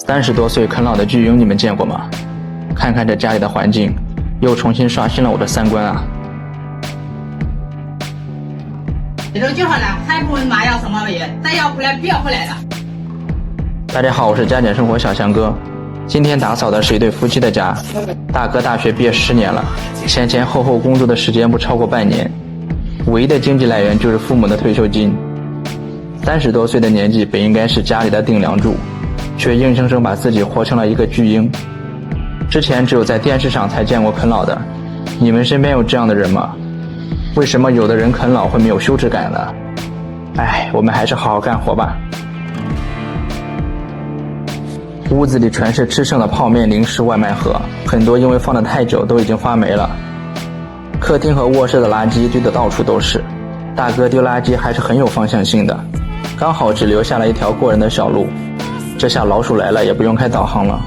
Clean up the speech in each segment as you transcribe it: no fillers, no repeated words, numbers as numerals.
30多岁啃老的巨婴，你们见过吗？看看这家里的环境，又重新刷新了我的三观啊！这种情况呢，还不问妈要什么也，咱要回来不要回来了。大家好，我是加减生活小强哥。今天打扫的是一对夫妻的家，大哥大学毕业10年了，前前后后工作的时间不超过半年，唯一的经济来源就是父母的退休金。30多岁的年纪本应该是家里的顶梁柱，却硬生生把自己活成了一个巨婴。之前只有在电视上才见过啃老的，你们身边有这样的人吗？为什么有的人啃老会没有羞耻感呢？我们还是好好干活吧。屋子里全是吃剩的泡面、零食、外卖盒，很多因为放得太久都已经发霉了。客厅和卧室的垃圾堆得到处都是，大哥丢垃圾还是很有方向性的，刚好只留下了一条过人的小路，这下老鼠来了也不用开导航了。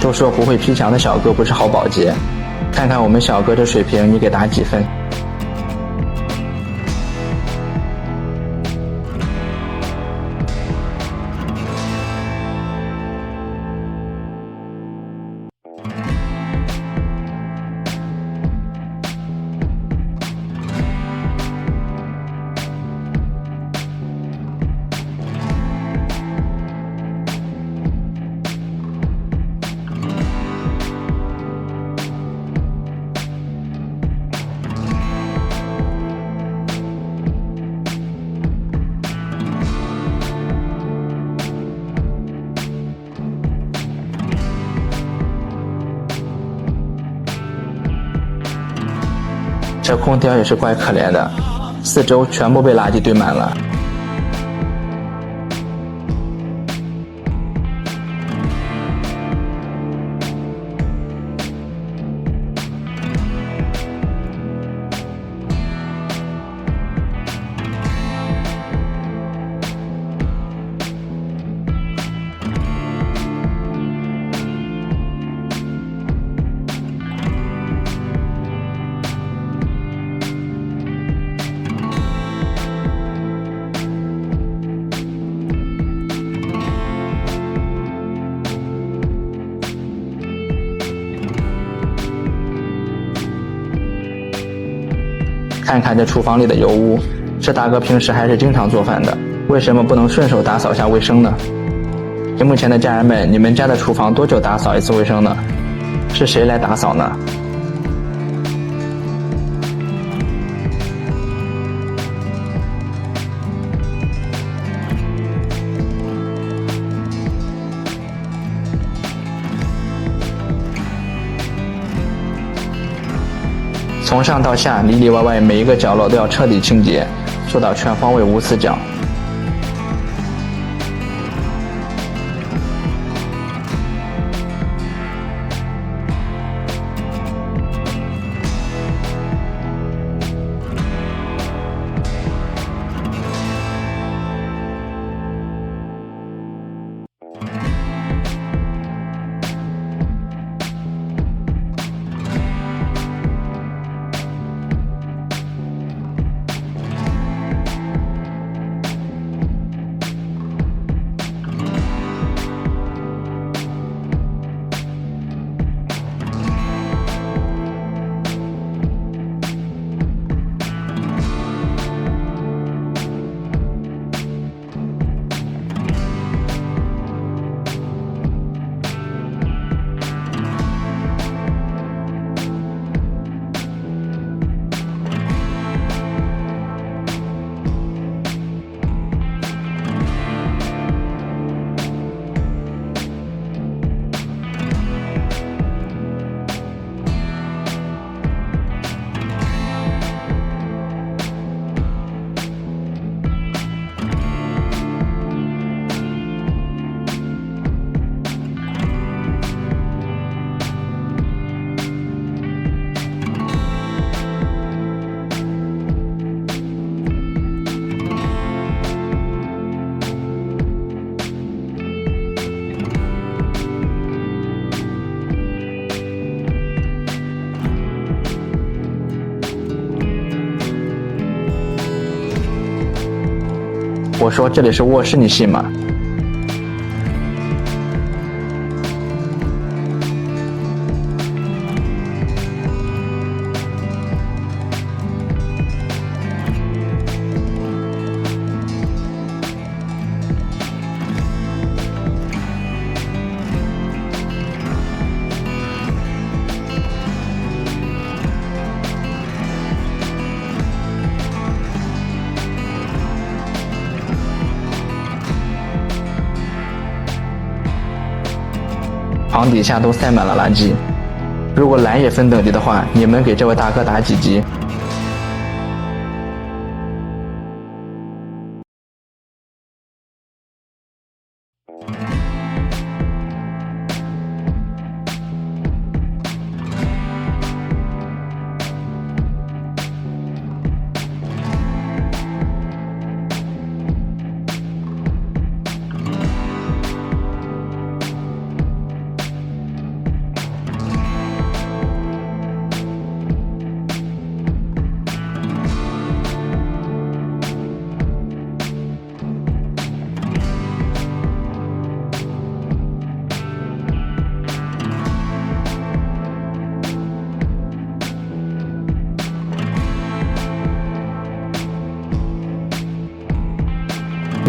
都说不会劈墙的小哥不是好保洁，看看我们小哥这水平，你给打几分？这空调也是怪可怜的，四周全部被垃圾堆满了。看看这厨房里的油污，这大哥平时还是经常做饭的，为什么不能顺手打扫下卫生呢？屏幕前的家人们，你们家的厨房多久打扫一次卫生呢？是谁来打扫呢？从上到下，里里外外每一个角落都要彻底清洁，做到全方位无死角。我说这里是卧室，你信吗？床底下都塞满了垃圾。如果蓝也分等级的话，你们给这位大哥打几级？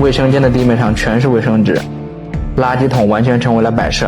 卫生间的地面上全是卫生纸，垃圾桶完全成为了摆设。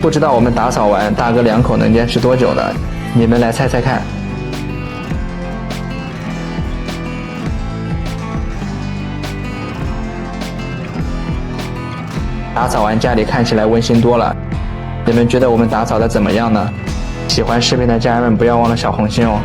不知道我们打扫完，大哥两口能坚持多久呢？你们来猜猜看。打扫完，家里看起来温馨多了。你们觉得我们打扫的怎么样呢？喜欢视频的家人们不要忘了小红心哦。